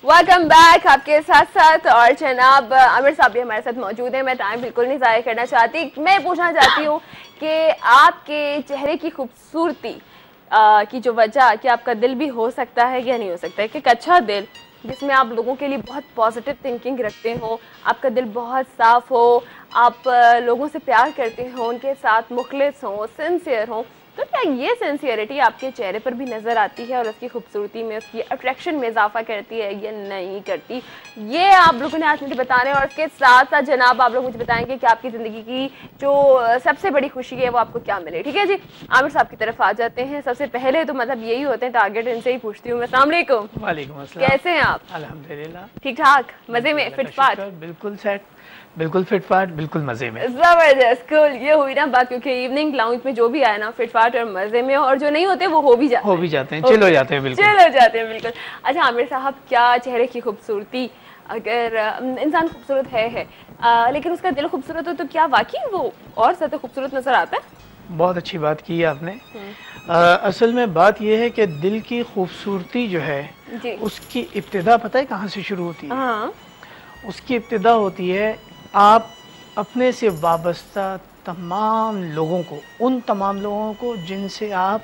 Welcome back आपके साथ साथ और जनाब आमिर साहब भी हमारे साथ मौजूद हैं। मैं टाइम बिल्कुल नहीं ज़ाया करना चाहती। मैं पूछना चाहती हूँ कि आपके चेहरे की खूबसूरती की जो वजह कि आपका दिल भी हो सकता है या नहीं हो सकता है कि एक अच्छा दिल जिसमें आप लोगों के लिए बहुत पॉजिटिव थिंकिंग रखते हो, आपका दिल बहुत साफ़ हो, आप लोगों से प्यार करते हो, उनके साथ मुखलिस हो, सिंसियर हो, तो क्या ये सिंसियरिटी आपके चेहरे पर भी नज़र आती है और उसकी खूबसूरती में, उसकी अट्रैक्शन में इजाफा करती है या नहीं करती? ये आप लोगों ने आज मुझे बताना है। और उसके साथ साथ जनाब आप लोग मुझे बताएंगे कि आपकी ज़िंदगी की जो सबसे बड़ी खुशी है वो आपको क्या मिले। ठीक है जी, आमिर साहब की तरफ आ जाते हैं। सबसे पहले तो मतलब यही होते हैं टारगेट, इनसे ही पूछती हूँ मैं। अस्सलाम वालेकुम। वालेकुम अस्सलाम। कैसे हैं आप? अल्हम्दुलिल्लाह ठीक ठाक, मज़े में, फिट फाट? बिल्कुल सेट, बिल्कुल फिट फाट, बिल्कुल मजे में। जबरदस्त, कूल। ये हुई ना बात, क्योंकि इवनिंग लाउंज में जो भी आए ना फिट फाट और मजे में, और जो नहीं होते वो हो भी जाते हैं, चिल हो जाते हैं, बिल्कुल चिल हो जाते हैं, बिल्कुल। अच्छा आमिर साहब, क्या चेहरे की खूबसूरती, अगर इंसान खूबसूरत है लेकिन उसका दिल खूबसूरत हो तो क्या वाकई वो और ज़्यादा खूबसूरत नजर आता है? बहुत अच्छी बात की है आपने। असल में बात यह है कि दिल की खूबसूरती जो है उसकी इब्तिदा पता है कहाँ से शुरू होती है? हाँ। उसकी इब्तिदा होती है आप अपने से वाबस्ता तमाम लोगों को, उन तमाम लोगों को जिनसे आप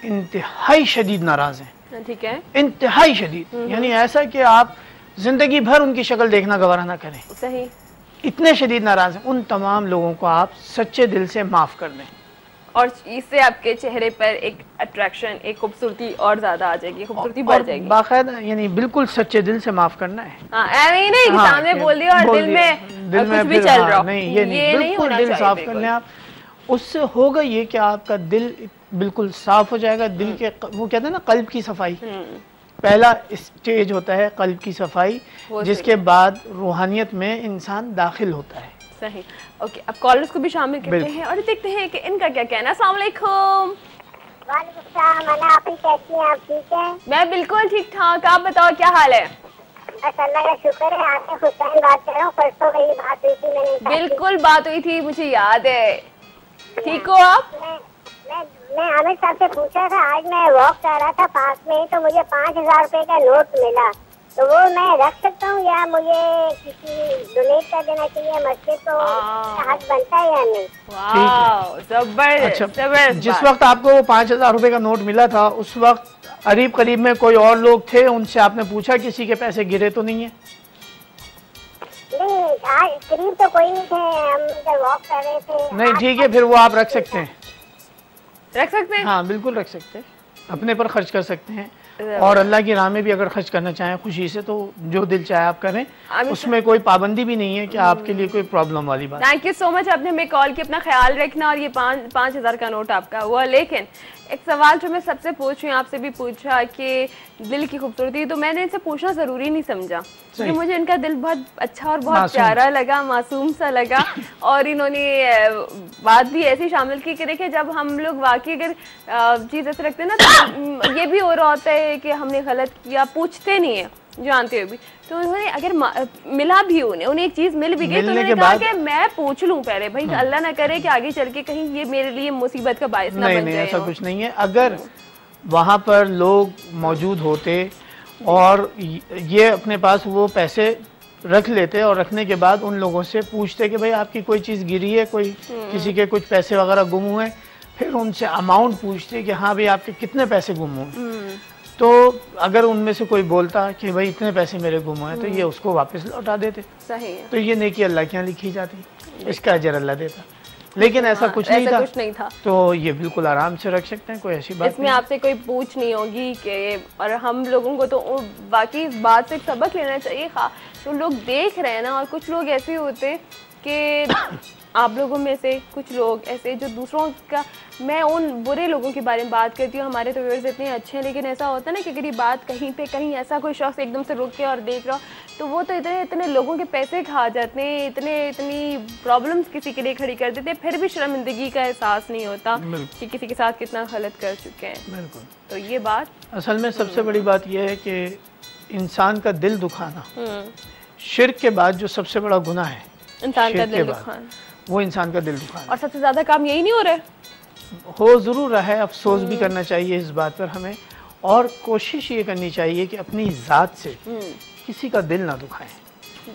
इंतहाई शदीद नाराज़ हैं। ठीक है। इंतहाई शदीद, यानी ऐसा कि आप जिंदगी भर उनकी शक्ल देखना गवारा ना करें। सही। इतने शदीद नाराज़ हैं, उन तमाम लोगों को आप सच्चे दिल से माफ़ कर दें और इससे आपके चेहरे पर एक अट्रैक्शन, एक खूबसूरती और ज्यादा आ जाएगी, खूबसूरती बढ़ जाएगी। बाकायदा यानी बिल्कुल सच्चे दिल से माफ करना है। नहीं नहीं, सामने बोल दिया और दिल में कुछ भी चल रहा, नहीं ये नहीं, बिल्कुल दिल साफ कर लें आप। उससे होगा ये कि आपका दिल बिल्कुल साफ हो जाएगा। दिल के वो कहते हैं ना कल्ब की सफाई, पहला स्टेज होता है कल्ब की सफाई, जिसके बाद रूहानियत में इंसान दाखिल होता है। सही। ओके, अब कॉलर्स को भी शामिल करते हैं और देखते हैं कि इनका क्या कहना है। अस्सलाम वालेकुम। वालेकुम सलाम। आप कैसी हैं? आप ठीक हैं? मैं बिल्कुल ठीक ठाक, आप बताओ क्या हाल है? बस अल्लाह का शुक्र है। आपसे हुसैन बात कर रहा हूँ, परसों मेरी बात हुई थी, मैंने बिल्कुल बात हुई थी, मुझे याद है। ठीक हो आप? मैं आमिर साहब से पूछा था, आज मैं वॉक कर रहा था पास में तो मुझे 5000 रुपए का नोट मिला, तो वो मैं रख सकता हूँ या मुझे किसी डोनेट कर देना चाहिए मस्जिद, तो हक बनता है या नहीं? वाह, जबरदस्त। अच्छा, जिस वक्त आपको वो 5000 रुपए का नोट मिला था उस वक्त करीब करीब में कोई और लोग थे, उनसे आपने पूछा किसी के पैसे गिरे तो नहीं है? नहीं, आज करीब तो कोई नहीं थे, हम इधर वॉक कर रहे थे। नहीं ठीक है, फिर वो आप रख सकते हैं। रख सकते हैं? हाँ बिल्कुल रख सकते हैं, अपने पर खर्च कर सकते हैं और अल्लाह की राह में भी अगर खर्च करना चाहें खुशी से तो जो दिल चाहे आप करें, उसमें कोई पाबंदी भी नहीं है कि आपके लिए कोई प्रॉब्लम वाली बात। थैंक यू सो मच, आपने हमें कॉल किया, अपना ख्याल रखना। और ये 5,000 का नोट आपका हुआ, लेकिन एक सवाल जो मैं सबसे पूछ रही हूँ, आपसे भी पूछा कि दिल की खूबसूरती, तो मैंने इनसे पूछना ज़रूरी नहीं समझा क्योंकि मुझे इनका दिल बहुत अच्छा और बहुत प्यारा लगा, मासूम सा लगा। और इन्होंने बात भी ऐसी शामिल की कि देखिए जब हम लोग वाकई अगर चीज़ ऐसे रखते हैं ना तो ये भी हो रहा होता है कि हमने गलत किया, पूछते नहीं है जानते हुए भी। तो उन्होंने अगर मिला भी उन्हें एक चीज़ मिल भी गई तो उन्होंने कहा कि मैं पूछ लूं पहले, भाई अल्लाह ना करे कि आगे चल के कहीं ये मेरे लिए मुसीबत का बायस ना बन जाए। ऐसा कुछ नहीं है। अगर वहाँ पर लोग मौजूद होते और ये अपने पास वो पैसे रख लेते और रखने के बाद उन लोगों से पूछते कि भाई आपकी कोई चीज़ गिरी है, कोई किसी के कुछ पैसे वगैरह गुम हुए, फिर उनसे अमाउंट पूछते कि हाँ भाई आपके कितने पैसे गुम हुए, तो अगर उनमें से कोई बोलता कि भाई इतने पैसे मेरे गुम हुए तो ये उसको वापस लौटा देते। सही है। तो ये नेकी अल्लाह के यहाँ लिखी जाती, इसका अजर अल्लाह देता। लेकिन ऐसा कुछ नहीं था, तो ये बिल्कुल आराम से रख सकते हैं, कोई ऐसी बात इसमें आपसे कोई पूछ नहीं होगी कि, और हम लोगों को तो बाकी इस बात से सबक लेना चाहिए। जो लोग देख रहे हैं ना, और कुछ लोग ऐसे होते कि आप लोगों में से कुछ लोग ऐसे जो दूसरों का, मैं उन बुरे लोगों के बारे में बात करती हूँ, हमारे तो व्यूअर्स इतने अच्छे हैं, लेकिन ऐसा होता है ना कि अगर ये बात कहीं ऐसा कोई शख्स एकदम से रुक के और देख रहा तो वो तो इतने लोगों के पैसे खा जाते हैं, इतनी प्रॉब्लम्स किसी के लिए खड़ी कर देते हैं, फिर भी शर्मिंदगी का एहसास नहीं होता कि किसी के साथ कितना गलत कर चुके हैं। बिल्कुल। तो ये बात असल में सबसे बड़ी बात यह है कि इंसान का दिल दुखाना शिर्क के बाद जो सबसे बड़ा गुनाह है, इंसान का दिल दुखाना, वो इंसान का दिल दुखाना। और सबसे ज़्यादा काम यही नहीं हो रहा है? हो ज़रूर रहा है, अफसोस भी करना चाहिए इस बात पर हमें, और कोशिश ये करनी चाहिए कि अपनी ज़ात से किसी का दिल ना दुखाएं।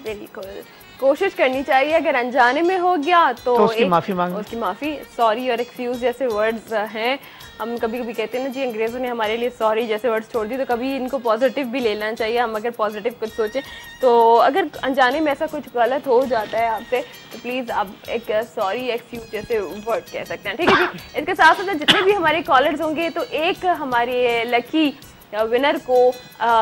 बिल्कुल कोशिश करनी चाहिए, अगर अनजाने में हो गया तो उसकी माफ़ी मांगनी, उसकी माफ़ी, सॉरी और एक्सक्यूज़ जैसे वर्ड्स हैं। हम कभी कभी कहते हैं ना जी, अंग्रेज़ों ने हमारे लिए सॉरी जैसे वर्ड्स छोड़ दिए, तो कभी इनको पॉजिटिव भी ले लेना चाहिए। हम अगर पॉजिटिव कुछ सोचें तो अगर अनजाने में ऐसा कुछ गलत हो जाता है आपसे तो प्लीज़ आप एक सॉरी एक्सक्यूज़ जैसे वर्ड कह सकते हैं, ठीक है जी। इसके साथ साथ जितने भी हमारे कॉलर्स होंगे तो एक हमारे लकी विनर को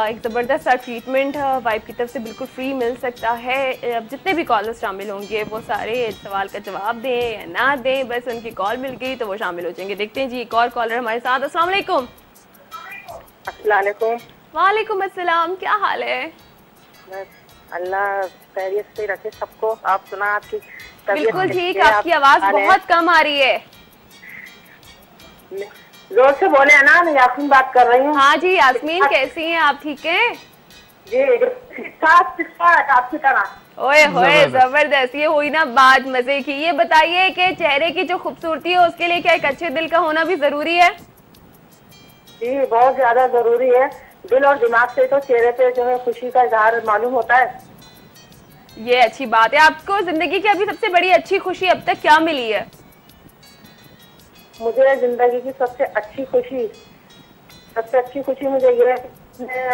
एक ज़बरदस्त सा ट्रीटमेंट वाइफ की तरफ से बिल्कुल फ्री मिल सकता है। अब जितने भी कॉलर शामिल होंगे वो सारे सवाल का जवाब दें या ना दें, बस उनकी कॉल मिल गई तो वो शामिल हो जाएंगे। देखते हैं जी एक और कॉलर हमारे साथ। अस्सलाम वालेकुम। वालेकुम अस्सलाम, क्या हाल है? अल्लाह खैरियत से रखे सबको। आप सुना, आपकी बिल्कुल ठीक, आपकी आवाज़ बहुत कम आ रही है। जोर से बोले है ना, मैं यास्मीन बात कर रही हूँ। हाँ जी यास्मीन, कैसी हैं आप? ठीक हैं जी, आपकी तरह। ओए होए जबरदस्त, ये हुई ना बात मजे की। ये बताइए कि चेहरे की जो खूबसूरती है उसके लिए क्या एक अच्छे दिल का होना भी जरूरी है? जी बहुत ज्यादा जरूरी है। दिल और दिमाग से तो चेहरे पे जो है खुशी का इजहार मालूम होता है। ये अच्छी बात है। आपको जिंदगी की अभी सबसे बड़ी अच्छी खुशी अब तक क्या मिली है? मुझे जिंदगी की सबसे अच्छी खुशी मुझे ये है, मैं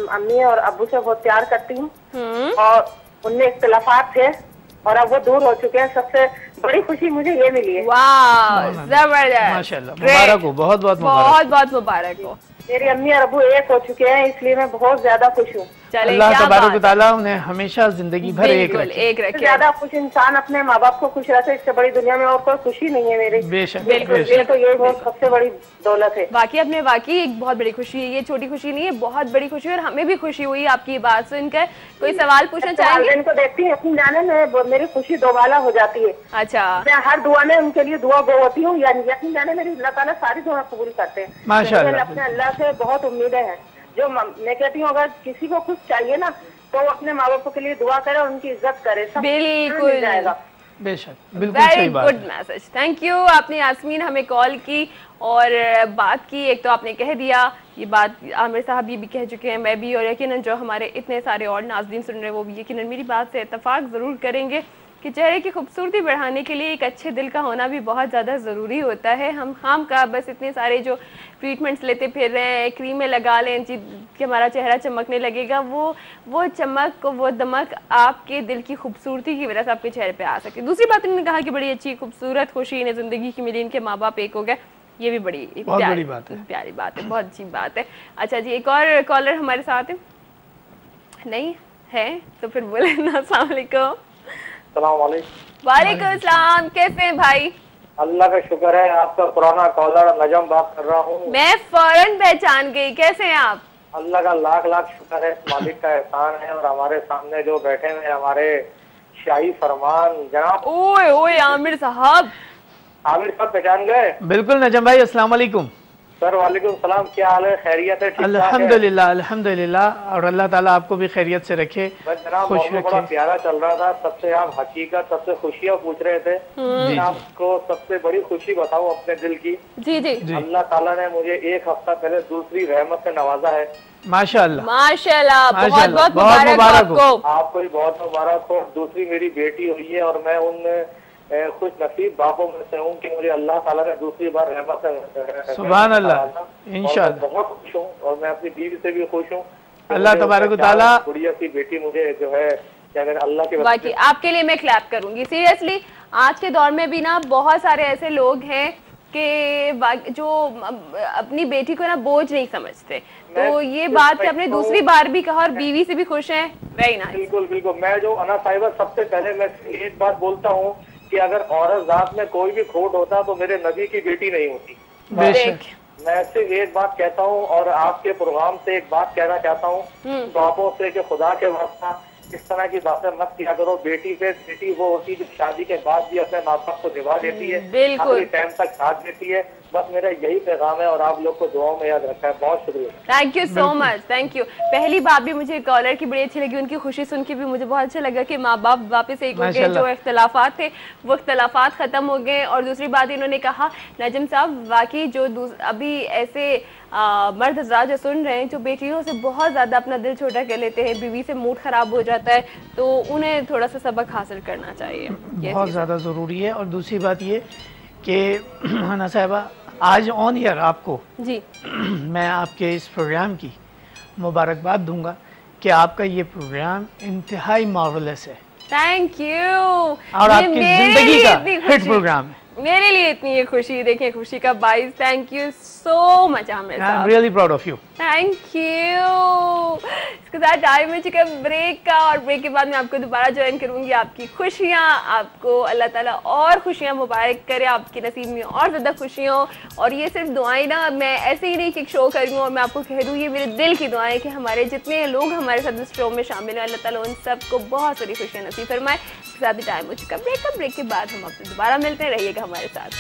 अम्मी और अब्बू से बहुत प्यार करती हूँ और उनमें इख्तिलाफात थे और अब वो दूर हो चुके हैं। सबसे बड़ी खुशी मुझे ये मिली है। वाह जबरदस्त, माशाल्लाह, मुबारक हो, बहुत बहुत मुबारक हो। मेरी अम्मी और अब्बू एक हो चुके हैं, इसलिए मैं बहुत ज्यादा खुश हूँ। अल्लाह तबारक व तआला उन्हें हमेशा जिंदगी भर एक रखे। ज्यादा खुश इंसान अपने माँ बाप को खुश रखे, इससे बड़ी दुनिया में और कोई खुशी नहीं है मेरी। बेशक, ये तो ये बहुत सबसे बड़ी दौलत है। वाकई अपने वाकई एक बहुत बड़ी खुशी है, ये छोटी खुशी नहीं है, बहुत बड़ी खुशी है और हमें भी खुशी हुई आपकी बात सुनकर। कोई सवाल पूछना चाहेंगे? इनको देखती है अपनी जाने में मेरी खुशी दोबारा हो जाती है। अच्छा, मैं हर दुआ में उनके लिए दुआ गो होती हूँ, यानी यकीन जाने मेरी अल्लाह ताला सारी दुआ कबूल करते हैं। माशाअल्लाह, अपने अल्लाह से बहुत उम्मीदें हैं। जो मैं कहती हूँ अगर किसी को कुछ चाहिए ना तो अपने माँ बाप के लिए दुआ करे और उनकी इज्जत करे, सब बिल्कुल जाएगा। बेशक, बिल्कुल सही बात। Good message, thank you. आपने यास्मीन हमें कॉल की और बात की। एक तो आपने कह दिया ये बात, आमिर साहब ये भी कह चुके हैं, मैं भी, और यकीनन जो हमारे इतने सारे और नाज़रीन सुन रहे हैं वो भी यकीनन मेरी बात से इत्तेफाक ज़रूर करेंगे कि चेहरे की खूबसूरती बढ़ाने के लिए एक अच्छे दिल का होना भी बहुत ज़्यादा ज़रूरी होता है। हम का बस इतने सारे जो ट्रीटमेंट्स लेते फिर रहे हैं, क्रीमें लगा लें जी कि हमारा चेहरा चमकने लगेगा, वो चमक, वो दमक आपके दिल की खूबसूरती की वजह से आपके चेहरे पे आ सकती है। दूसरी बात इन्होंने कहा कि बड़ी अच्छी खूबसूरत खुशी इन्हें ज़िंदगी की मिली, इनके माँ बाप एक हो गए, ये भी बड़ी बड़ी बात है, प्यारी बात है, बहुत अच्छी बात है। अच्छा जी, एक और कॉलर हमारे साथ है? नहीं है तो फिर बोले ना। अस्सलाम वालेकुम। वालेकुम अस्सलाम, कैसे हैं भाई? अल्लाह का शुक्र है, आपका पुराना कॉलर नजम बात कर रहा हूँ। मैं फौरन पहचान गई, कैसे हैं आप? अल्लाह का लाख लाख शुक्र है, मालिक का एहसान है। और हमारे सामने जो बैठे हुए हमारे शाही फरमान जनाब। ओए ओए आमिर साहब। आमिर साहब पहचान गए? बिल्कुल नजम भाई, अस्सलाम वालेकुम। सर वालेकुम सलाम, क्या हाल है? खैरियत है? अल्हम्दुलिल्लाह अल्हम्दुलिल्लाह, और अल्लाह ताला आपको भी खैरियत से रखे, जनाब। खुश रखे। बड़ा प्यारा चल रहा था, सबसे आप हकीकत, सबसे खुशियाँ पूछ रहे थे। मैं आपको सबसे बड़ी खुशी बताऊं अपने दिल की। जी जी। अल्लाह ताला ने मुझे एक हफ्ता पहले दूसरी रहमत से नवाजा है। माशाअल्लाह माशाअल्लाह, बहुत बहुत मुबारक हो आपको भी, बहुत मुबारक हो। दूसरी मेरी बेटी हुई है और मैं उन खुश नसीब बापों में से हूँ कि मुझे अल्लाह ताला ने दूसरी बार रहमत। सुभान अल्लाह, इंशाअल्लाह। बहुत खुश हूँ और मैं अपनी बीवी से भी खुश हूँ। अल्लाह तबारक व तआला गुड़िया की बेटी मुझे जो है क्या कहते अल्लाह के बाकी आपके लिए मैं क्लैप करूंगी सीरियसली। आज के दौर में भी ना बहुत सारे ऐसे लोग हैं कि जो अपनी बेटी को ना बोझ नहीं समझते, तो ये बात आपने दूसरी बार भी कहा और बीवी से भी खुश हैं। Very nice. बिल्कुल बिल्कुल। मैं जो अना साहिबा, सबसे पहले मैं एक बात बोलता हूँ कि अगर औरत जात में कोई भी खोट होता तो मेरे नबी की बेटी नहीं होती। मैं सिर्फ एक बात कहता हूँ और आपके प्रोग्राम से एक बात कहना चाहता हूँ बापों से कि खुदा के वास्ता इस तरह की बातें मत किया करो। बेटी वो होती है जो शादी के बाद भी अपने माँ बाप को निभा देती है, बिल्कुल टाइम तक साथ देती है। बस मेरा यही पैगाम है और आप लोग को दुआओं में याद रखा है। बहुत शुक्रिया, thank you so much, thank you. पहली बात भी मुझे कॉलर की बड़ी अच्छी लगी, उनकी खुशी सुन के भी मुझे बहुत अच्छा लगा कि माँ बाप वापस एक हो गए, जो इख्तलाफात थे वो इख्तलाफात खत्म हो गए। और दूसरी बात इन्होंने कहा नजम साहब, वाकई जो अभी ऐसे मर्द हज़रात जो सुन रहे हैं, जो बेटियों से बहुत ज़्यादा अपना दिल छोटा कर लेते हैं, बीवी से मूड ख़राब हो जाता है, तो उन्हें थोड़ा सा सबक हासिल करना चाहिए, बहुत ज़्यादा ज़रूरी है। और दूसरी बात ये कि हना साहिबा, आज ऑन ईयर आपको जी मैं आपके इस प्रोग्राम की मुबारकबाद दूंगा कि आपका ये प्रोग्राम इंतहाई मार्वलस है। Thank you. और आपकी जिंदगी का हिट प्रोग्राम है। मेरे लिए इतनी ये खुशी, देखिए खुशी का बाइस। Thank you so much Aamir साहब। I am really proud of you. Thank you. इसके साथ टाइम में चुका ब्रेक का, और ब्रेक के बाद मैं आपको दोबारा ज्वाइन करूंगी। आपकी खुशियां, आपको अल्लाह ताला और खुशियां मुबारक करे, आपके नसीब में और ज़्यादा खुशियां। और ये सिर्फ दुआएं ना, मैं ऐसे ही नहीं कि शो कर रही हूँ और मैं आपको कह दूँ, ये मेरे दिल की दुआएं कि हमारे जितने लोग हमारे साथ इस शो में शामिल हैं, अल्लाह ताला उन सबको बहुत सारी खुशियाँ नसीब फरमाए। इसके साथ ही टाइम हो चुका ब्रेक का। ब्रेक के बाद हम आपसे दोबारा मिलते हैं, रहिएगा हमारे साथ।